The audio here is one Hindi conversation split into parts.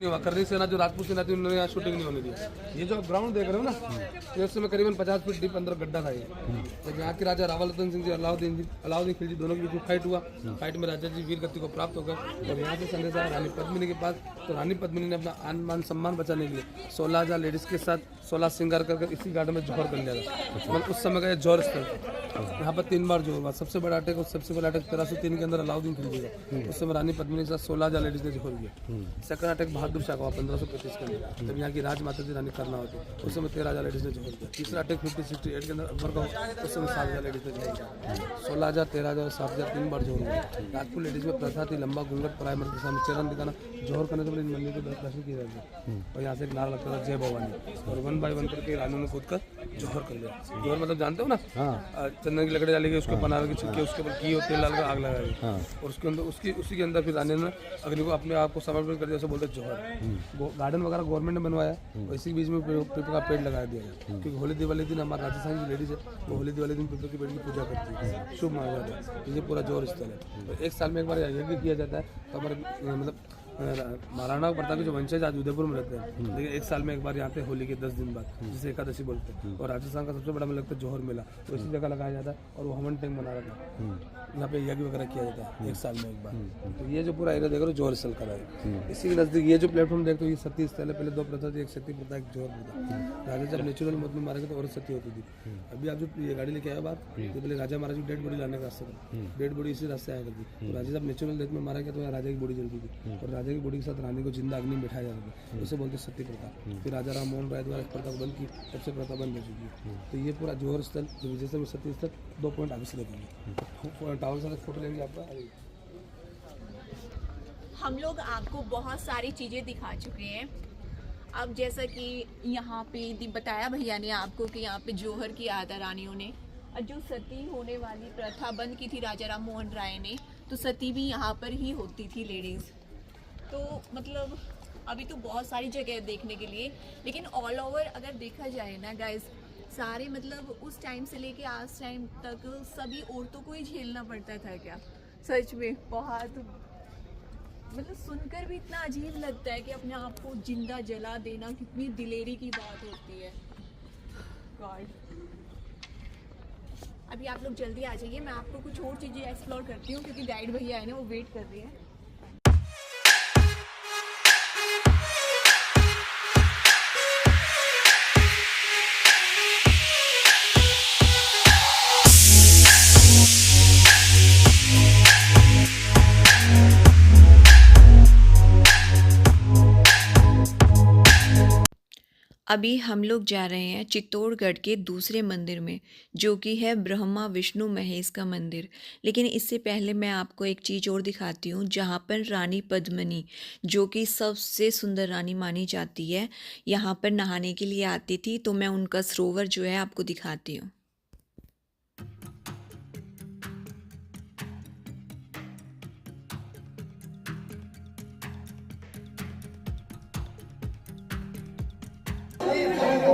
नहीं हुआ। करनी सेना जो राजपूत सेना थी उन्होंने यहाँ शूटिंग नहीं होने दी। ये जो ग्राउंड देख रहे हो ना, ये उस समय करीबन 50 फीट डीप अंदर गड्ढा था ये। जब यहाँ के राजा रावलतन सिंह जी अलाउद्दीन खिलजी दोनों के बीच में फाइट हुआ। फाइट में राजा जी वीर गति को प्राप्त हो गए और यहाँ से संदेशा आया रानी पद्मिनी के पास। तो रानी पद्मिनी ने अपना आन मान सम्मान बचाने के लिए 16,000 लेडीज के साथ 16 श्रृंगार कर इसी गार्डन में जौहर कर लिया था। मतलब उस समय का जौहर स्थल यहाँ पर 3 बार जौहर हुआ। सबसे बड़ा अटैक 1303 के अंदर अलाउद्दीन खिलजी का। उस समय रानी पद्मिनी के साथ 16,000 लेडीज ने जौहर किया। सेकंड अटैक बहादुर शाह का हुआ 1535 के अंदर, जब यहाँ की राजमाता थी रानी कर्णावती। उस समय 13,000 लेडीज ने जौहर किया। तीसरा अटैक 1568 के अंदर अकबर का हुआ। उस समय 7,000 लेडीज ने जौहर किया। 16,000, 13,000 और 7,000 3 बार जौहर हुआ। राजपूत लेडीज में प्रथा थी लंबा घूंघट पराय मर्द के सामने चरण दिखाना। जौहर करने से पहले इन मंदिर को दर्शन किए जाते थे और यहाँ से एक नारा लगता था जय भवानी, और 1 बाय 1 करके रानियों ने कूद कर जौहर कर लिया। जौहर मतलब जानते हो ना, चंदन की लकड़ी डाली गई, उसको बनाने की छिड़के, उसके ऊपर घी और तेल डालकर आग लगाई और उसके अंदर उसी के अंदर फिर रानियों ने अग्नि को अपने आप को समर्पित कर दिया। उसे बोलते जौहर। गार्डन वगैरह गवर्नमेंट ने बनवाया और इसी बीच में पीपल का पेड़ लगा दिया गया, क्योंकि होली दिवाली दिन हमारे राजस्थान की लेडीज है वो होली दिवाली दिन पीपल के पेड़ की पूजा करती है, शुभ माना जाता है। तो ये पूरा जौहर स्थल है। तो 1 साल में एक बार यज्ञ किया जाता है। तो हमारे मतलब महाराणा प्रताप के जो वंशज आज उदयपुर में रहते हैं, लेकिन 1 साल में एक बार यहाँ पे होली के 10 दिन बाद, जिसे एकादशी बोलते हैं। और राजस्थान का सबसे बड़ा मेला लगता है जौहर मेला, तो इसी जगह लगाया जाता है और वो हवन टैंक बना रखा है। यहाँ पे यज्ञ वगैरह किया जाता है 1 साल में एक बार। तो ये जो पूरा एरिया देख रहे हो जौहर स्थल का है। इसी के नजदीक ये जो प्लेटफॉर्म देखते हो ये सती स्थल है। पहले 2 प्रथा थी, एक सती प्रथा, एक जौहर प्रथा। राजा जब नेचुरल मौत में मारे गए तो औरत सती होती थी। अभी आप जो ये गाड़ी लेके आए बात, तो पहले राजा महाराज की डेड बॉडी लाने का रास्ता था, डेड बॉडी इसी रास्ते आया करती। तो राजा जब नेचुरल डेथ में मारा गया तो यहाँ राजा की बॉडी जलती थी और राजा की बॉडी के साथ रानी को जिंदा अग्नि में बिठाया जाता था। उसे बोलते सती प्रथा। फिर राजा राम मोहन राय द्वारा इस प्रथा को बंद की, तब से प्रथा बंद हो चुकी है। तो ये पूरा जौहर स्थल जो विजय में सती स्थल 2 पॉइंट आगे से लगेंगे। टावर से फोटो लेंगे आपका। हम लोग आपको बहुत सारी चीज़ें दिखा चुके हैं। अब जैसा कि यहाँ पे बताया भैया ने आपको कि यहाँ पे जौहर किया था रानियों ने, और जो सती होने वाली प्रथा बंद की थी राजा राम मोहन राय ने, तो सती भी यहाँ पर ही होती थी लेडीज़। तो मतलब अभी तो बहुत सारी जगह है देखने के लिए, लेकिन ऑल ओवर अगर देखा जाए ना गाइस, सारे मतलब उस टाइम से लेके आज टाइम तक सभी औरतों को ही झेलना पड़ता था क्या? सच में बहुत मतलब सुनकर भी इतना अजीब लगता है कि अपने आप को जिंदा जला देना कितनी दिलेरी की बात होती है। गॉड, अभी आप लोग जल्दी आ जाइए, मैं आपको कुछ और चीज़ें एक्सप्लोर करती हूँ क्योंकि गाइड भैया है ना वो वेट कर रही है। अभी हम लोग जा रहे हैं चित्तौड़गढ़ के दूसरे मंदिर में, जो कि है ब्रह्मा विष्णु महेश का मंदिर। लेकिन इससे पहले मैं आपको एक चीज़ और दिखाती हूँ, जहाँ पर रानी पद्मिनी, जो कि सबसे सुंदर रानी मानी जाती है, यहाँ पर नहाने के लिए आती थी। तो मैं उनका सरोवर जो है आपको दिखाती हूँ।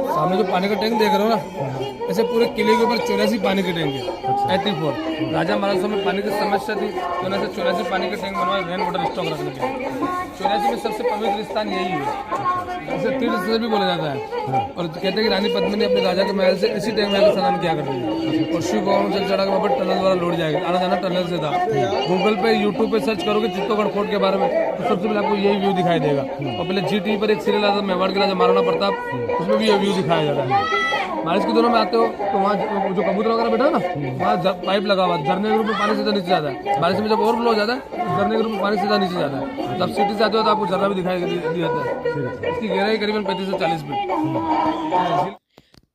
सामने जो पानी का टैंक देख रहे हो ना, ऐसे पूरे किले के ऊपर 84 पानी के टैंक है। 84 राजा महाराज समय पानी की समस्या थी तो उन्होंने 84 पानी के टैंक बनवाए रेन वाटर स्टॉक रखने के लिए। 84 में सबसे पवित्र स्थान यही है, इसे तीर्थ स्थल भी बोला जाता है। और कहते हैं कि रानी पद्मिनी अपने राजा के महल से इसी टैंक में आकर स्नान किया करती थी। और शिव भगवान जल चढ़ा के वहाँ टनल द्वारा लौट जाएगा, आना जाना टनल से था। गूगल पे यूट्यूब पे सर्च करोगे चित्तौड़गढ़ फोर्ट के बारे में तो सबसे पहले आपको यही व्यू दिखाई देगा। और पहले जी टीवी पर एक सीरियल आता था मेवाड़ के राजा महाराणा प्रताप, उसमें भी ये व्यू दिखाया जाता है। बारिश के दिनों में आते हो तो वहाँ जो कबूतर वगैरह बैठा है ना, वहाँ पाइप लगा हुआ, झरने के रूप में पानी सीधा नीचे जाता है। बारिश में जब ओवरफ्लो हो जाता है तो झरने के रूप में पानी सीधा नीचे जाता है। जब सिटी से आते हो तो आपको झरना भी दिखाई दिया जाता है। इसकी गहराई करीबन 35 से 40 फीट।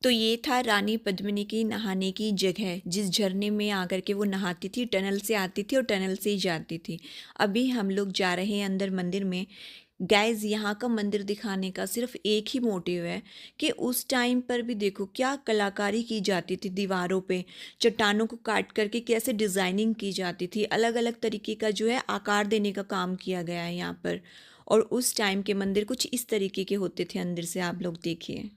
तो ये था रानी पद्मिनी की नहाने की जगह, जिस झरने में आकर के वो नहाती थी। टनल से आती थी और टनल से ही जाती थी। अभी हम लोग जा रहे हैं अंदर मंदिर में। गाइज, यहाँ का मंदिर दिखाने का सिर्फ एक ही मोटिव है कि उस टाइम पर भी देखो क्या कलाकारी की जाती थी दीवारों पे, चट्टानों को काट करके कैसे डिज़ाइनिंग की जाती थी, अलग अलग तरीके का जो है आकार देने का काम किया गया है यहाँ पर। और उस टाइम के मंदिर कुछ इस तरीके के होते थे, अंदर से आप लोग देखिए।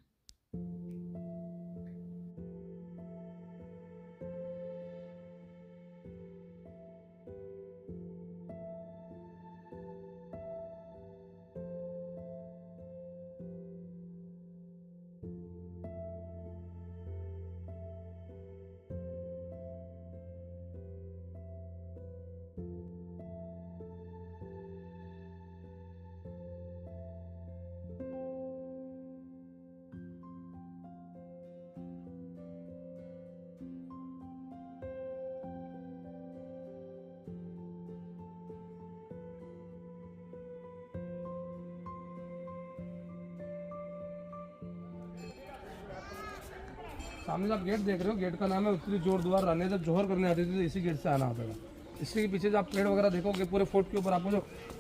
सामने जो आप गेट देख रहे हो, गेट का नाम है उत्तरी जोर द्वार। रानी जब जोहर करने आती थी तो इसी गेट से आना होता था। इसी के पीछे जो आप पेड़ वगैरह देखोगे, पूरे फोर्ट के ऊपर आपको जो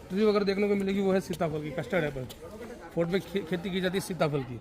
ट्री वगैरह देखने को मिलेगी, वो है सीताफल की, कस्टर्ड एप्पल। फोर्ट में खेती की जाती है सीताफल की।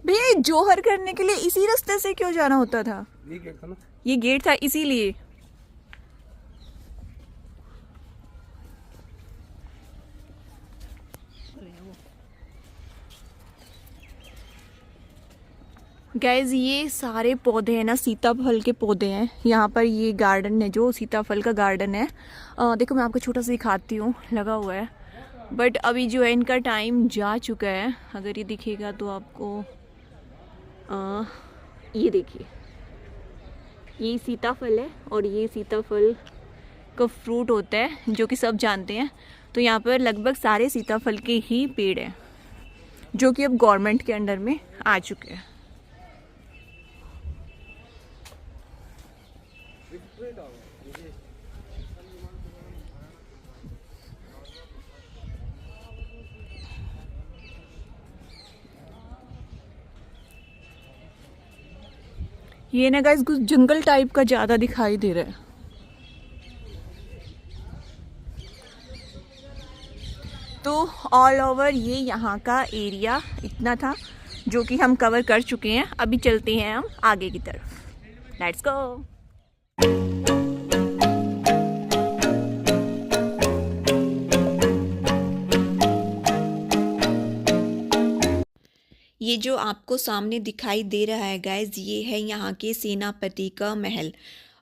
भैया ये जोहर करने के लिए इसी रास्ते से क्यों जाना होता था? ये गेट था ना, ये गेट था इसीलिए। गैस ये सारे पौधे हैं ना, सीताफल के पौधे हैं। यहाँ पर ये गार्डन है जो सीताफल का गार्डन है। देखो मैं आपको छोटा सा दिखाती हूँ, लगा हुआ है। बट अभी जो है इनका टाइम जा चुका है। अगर ये दिखेगा तो आपको ये देखिए, ये सीताफल है और ये सीताफल का फ्रूट होता है जो कि सब जानते हैं। तो यहाँ पर लगभग सारे सीताफल के ही पेड़ हैं जो कि अब गवर्नमेंट के अंडर में आ चुके हैं। ये ना गाइस कुछ जंगल टाइप का ज़्यादा दिखाई दे रहा है। तो ऑल ओवर ये यहाँ का एरिया इतना था जो कि हम कवर कर चुके हैं। अभी चलते हैं हम आगे की तरफ। Let's go. ये जो आपको सामने दिखाई दे रहा है गाइज, ये है यहाँ के सेनापति का महल।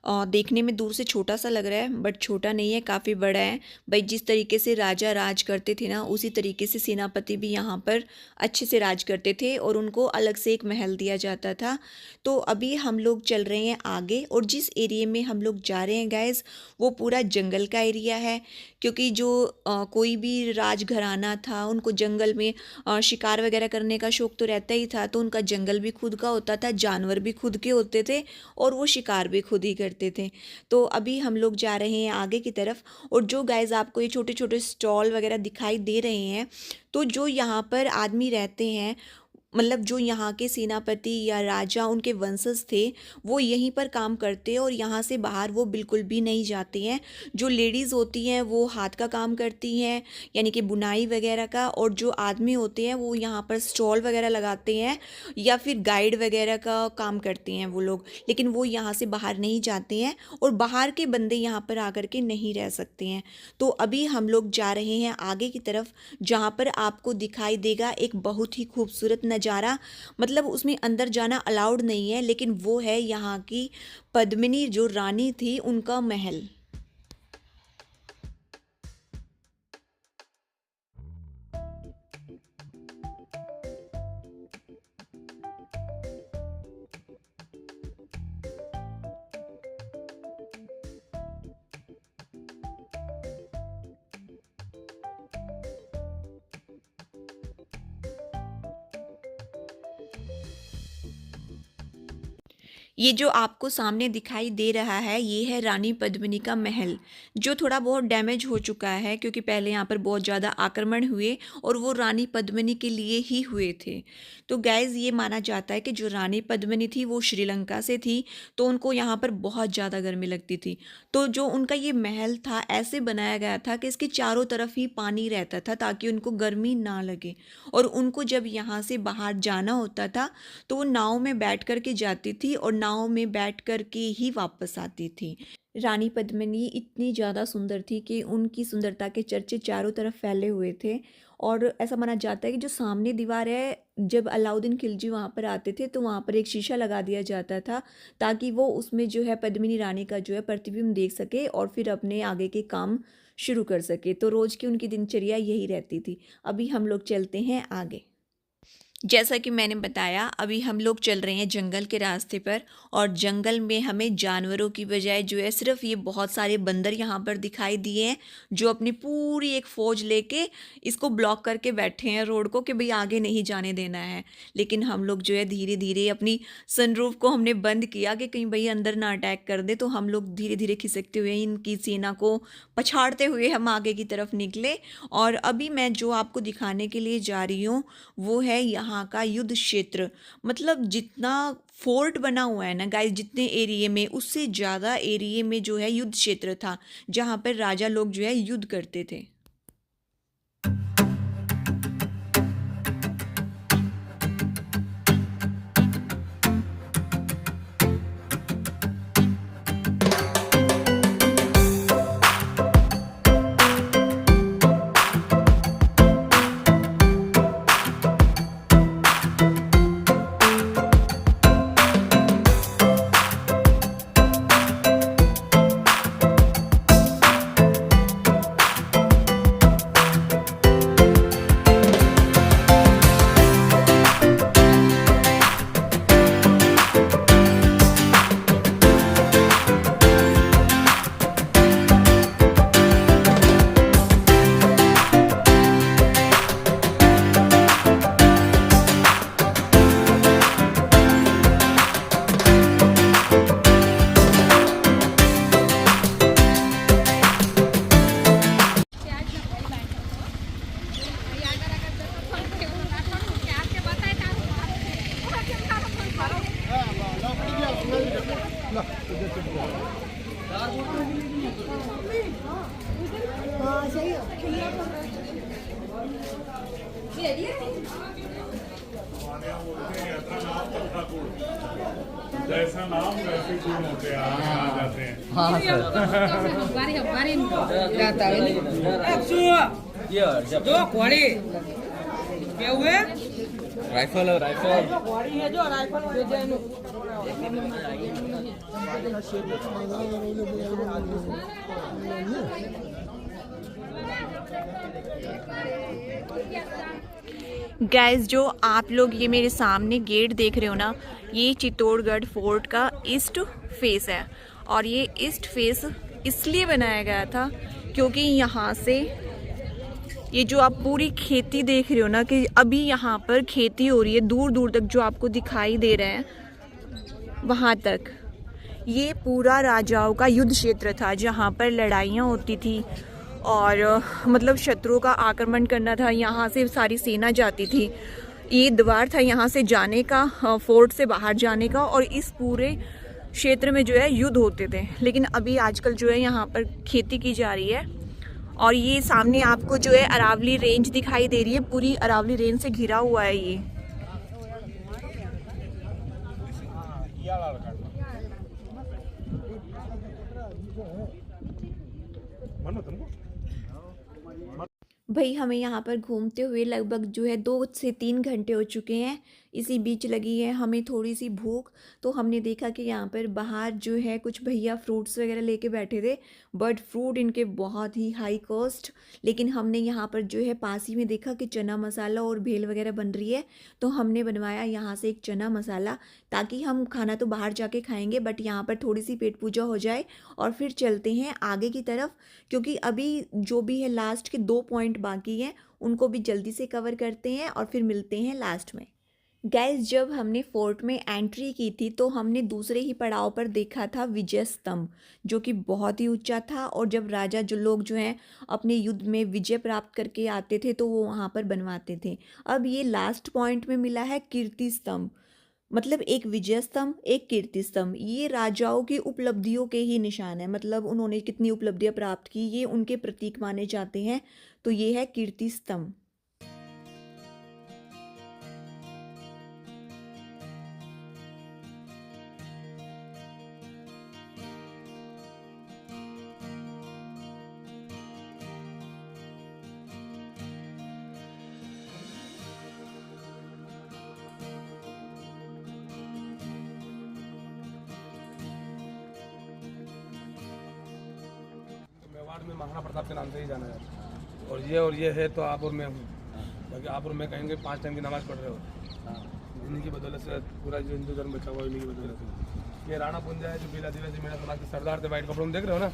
देखने में दूर से छोटा सा लग रहा है बट छोटा नहीं है, काफ़ी बड़ा है भाई। जिस तरीके से राजा राज करते थे ना, उसी तरीके से सेनापति भी यहाँ पर अच्छे से राज करते थे और उनको अलग से एक महल दिया जाता था। तो अभी हम लोग चल रहे हैं आगे, और जिस एरिया में हम लोग जा रहे हैं गाइज वो पूरा जंगल का एरिया है। क्योंकि जो कोई भी राजघराना था उनको जंगल में शिकार वगैरह करने का शौक तो रहता ही था। तो उनका जंगल भी खुद का होता था, जानवर भी खुद के होते थे और वो शिकार भी खुद ही करते थे। तो अभी हम लोग जा रहे हैं आगे की तरफ। और जो गाइज आपको ये छोटे छोटे स्टॉल वगैरह दिखाई दे रहे हैं, तो जो यहाँ पर आदमी रहते हैं, मतलब जो यहाँ के सेनापति या राजा उनके वंशज थे, वो यहीं पर काम करते हैं और यहाँ से बाहर वो बिल्कुल भी नहीं जाते हैं। जो लेडीज़ होती हैं वो हाथ का काम करती हैं, यानी कि बुनाई वगैरह का, और जो आदमी होते हैं वो यहाँ पर स्टॉल वगैरह लगाते हैं या फिर गाइड वगैरह का काम करते हैं वो लोग। लेकिन वो यहाँ से बाहर नहीं जाते हैं और बाहर के बंदे यहाँ पर आकर के नहीं रह सकते हैं। तो अभी हम लोग जा रहे हैं आगे की तरफ, जहाँ पर आपको दिखाई देगा एक बहुत ही खूबसूरत नज़ारा। मतलब उसमें अंदर जाना अलाउड नहीं है, लेकिन वो है यहाँ की पद्मिनी जो रानी थी उनका महल। ये जो आपको सामने दिखाई दे रहा है ये है रानी पद्मिनी का महल, जो थोड़ा बहुत डैमेज हो चुका है क्योंकि पहले यहाँ पर बहुत ज़्यादा आक्रमण हुए और वो रानी पद्मिनी के लिए ही हुए थे। तो गाइज़ ये माना जाता है कि जो रानी पद्मिनी थी वो श्रीलंका से थी, तो उनको यहाँ पर बहुत ज़्यादा गर्मी लगती थी। तो जो उनका ये महल था ऐसे बनाया गया था कि इसके चारों तरफ ही पानी रहता था ताकि उनको गर्मी ना लगे। और उनको जब यहाँ से बाहर जाना होता था तो वो नाव में बैठ कर के जाती थी और नाव में बैठ कर के ही वापस आती थी। रानी पद्मिनी इतनी ज़्यादा सुंदर थी कि उनकी सुंदरता के चर्चे चारों तरफ फैले हुए थे। और ऐसा माना जाता है कि जो सामने दीवार है, जब अलाउद्दीन खिलजी वहाँ पर आते थे तो वहाँ पर एक शीशा लगा दिया जाता था ताकि वो उसमें जो है पद्मिनी रानी का जो है प्रतिबिंब देख सके और फिर अपने आगे के काम शुरू कर सके। तो रोज़ की उनकी दिनचर्या यही रहती थी। अभी हम लोग चलते हैं आगे। जैसा कि मैंने बताया, अभी हम लोग चल रहे हैं जंगल के रास्ते पर, और जंगल में हमें जानवरों की बजाय जो है सिर्फ ये बहुत सारे बंदर यहाँ पर दिखाई दिए हैं, जो अपनी पूरी एक फ़ौज लेके इसको ब्लॉक करके बैठे हैं रोड को, कि भाई आगे नहीं जाने देना है। लेकिन हम लोग जो है धीरे धीरे अपनी सनरूफ को हमने बंद किया कि कहीं भाई अंदर ना अटैक कर दे, तो हम लोग धीरे धीरे खिसकते हुए इनकी सेना को पछाड़ते हुए हम आगे की तरफ निकले। और अभी मैं जो आपको दिखाने के लिए जा रही हूँ वो है यहाँ का युद्ध क्षेत्र। मतलब जितना फोर्ट बना हुआ है ना गाइस, जितने एरिया में, उससे ज़्यादा एरिया में जो है युद्ध क्षेत्र था, जहाँ पर राजा लोग जो है युद्ध करते थे। जैसा नाम वैसे गुण होते हैं, आ जाते हैं। राइफल है, राइफल। गाइस, जो आप लोग ये मेरे सामने गेट देख रहे हो ना, ये चित्तौड़गढ़ फोर्ट का ईस्ट फेस है। और ये ईस्ट फेस इसलिए बनाया गया था क्योंकि यहाँ से ये जो आप पूरी खेती देख रहे हो ना, कि अभी यहाँ पर खेती हो रही है दूर दूर तक, जो आपको दिखाई दे रहे हैं वहाँ तक, ये पूरा राजाओं का युद्ध क्षेत्र था, जहाँ पर लड़ाइयाँ होती थी और मतलब शत्रुओं का आक्रमण करना था। यहाँ से सारी सेना जाती थी, ये द्वार था यहाँ से जाने का, फोर्ट से बाहर जाने का, और इस पूरे क्षेत्र में जो है युद्ध होते थे। लेकिन अभी आजकल जो है यहाँ पर खेती की जा रही है। और ये सामने आपको जो है अरावली रेंज दिखाई दे रही है, पूरी अरावली रेंज से घिरा हुआ है ये। भाई हमें यहाँ पर घूमते हुए लगभग जो है 2 से 3 घंटे हो चुके हैं। इसी बीच लगी है हमें थोड़ी सी भूख, तो हमने देखा कि यहाँ पर बाहर जो है कुछ भैया फ्रूट्स वगैरह लेके बैठे थे, बट फ्रूट इनके बहुत ही हाई कॉस्ट। लेकिन हमने यहाँ पर जो है पास ही में देखा कि चना मसाला और भेल वगैरह बन रही है, तो हमने बनवाया यहाँ से एक चना मसाला, ताकि हम खाना तो बाहर जाके खाएंगे बट यहाँ पर थोड़ी सी पेट पूजा हो जाए और फिर चलते हैं आगे की तरफ, क्योंकि अभी जो भी है लास्ट के 2 पॉइंट बाकी हैं, उनको भी जल्दी से कवर करते हैं और फिर मिलते हैं लास्ट में। गाइस, जब हमने फोर्ट में एंट्री की थी तो हमने दूसरे ही पड़ाव पर देखा था विजय स्तंभ, जो कि बहुत ही ऊंचा था, और जब राजा जो लोग जो हैं अपने युद्ध में विजय प्राप्त करके आते थे तो वो वहाँ पर बनवाते थे। अब ये लास्ट पॉइंट में मिला है कीर्ति स्तंभ, मतलब एक विजय स्तंभ, एक कीर्ति स्तंभ। ये राजाओं की उपलब्धियों के ही निशान है, मतलब उन्होंने कितनी उपलब्धियां प्राप्त की, ये उनके प्रतीक माने जाते हैं। तो ये है कीर्ति स्तंभ। मेवाड़ में महाराणा प्रताप के नाम से ही जाना है। और ये है तो आप और मैं हूँ, बाकी आप और मैं कहेंगे 5 टाइम की नमाज पढ़ रहे हो। इन्हीं की बदौलत से पूरा जो हिंदू धर्म बचा हुआ है, इन्हीं की बदौलत है। ये राणा पुंजा है जो बीला आदिवासी मेरा समाज के सरदार थे, वाइट कपड़ों में देख रहे हो ना,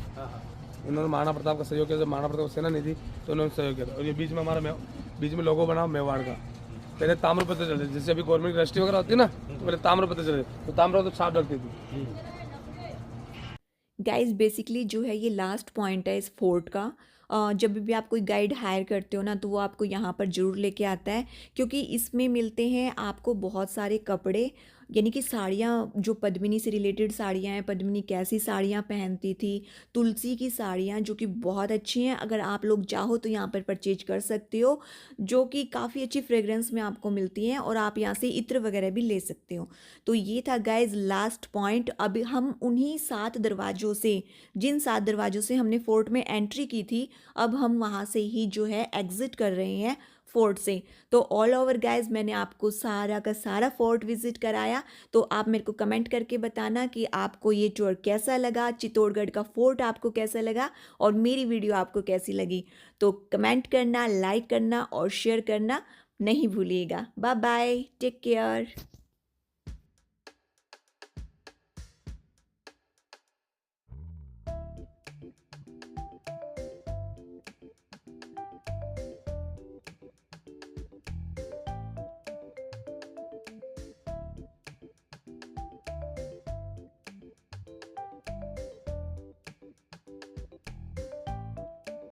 इन्होंने महाराणा प्रताप का सहयोग किया। जब महाराणा प्रताप सेना नहीं थी तो उन्होंने सहयोग किया था। और ये बीच में हमारा बीच में लोगो बना मेवाड़ का, पहले ताम्रपत्र चलते, जैसे अभी गवर्नमेंट की रजिस्ट्री वगैरह होती है ना, तो पहले ताम्रपत्र चलते, तो ताम्रपत्र छाप रखती थी। गाइस बेसिकली जो है ये लास्ट पॉइंट है इस फोर्ट का। जब भी आप कोई गाइड हायर करते हो ना तो वो आपको यहाँ पर ज़रूर लेके आता है, क्योंकि इसमें मिलते हैं आपको बहुत सारे कपड़े, यानी कि साड़ियाँ जो पद्मिनी से रिलेटेड साड़ियाँ हैं, पद्मिनी कैसी साड़ियाँ पहनती थी, तुलसी की साड़ियाँ जो कि बहुत अच्छी हैं। अगर आप लोग चाहो तो यहाँ पर परचेज कर सकते हो, जो कि काफ़ी अच्छी फ्रेग्रेंस में आपको मिलती हैं, और आप यहाँ से इत्र वगैरह भी ले सकते हो। तो ये था गाइज लास्ट पॉइंट। अब हम उन्हीं 7 दरवाज़ों से, जिन 7 दरवाज़ों से हमने फोर्ट में एंट्री की थी, अब हम वहाँ से ही जो है एग्ज़िट कर रहे हैं फोर्ट से। तो ऑल ओवर गाइज मैंने आपको सारा का सारा फोर्ट विजिट कराया। तो आप मेरे को कमेंट करके बताना कि आपको ये टूर कैसा लगा, चित्तौड़गढ़ का फोर्ट आपको कैसा लगा, और मेरी वीडियो आपको कैसी लगी। तो कमेंट करना, लाइक करना और शेयर करना नहीं भूलिएगा। Bye bye, take care.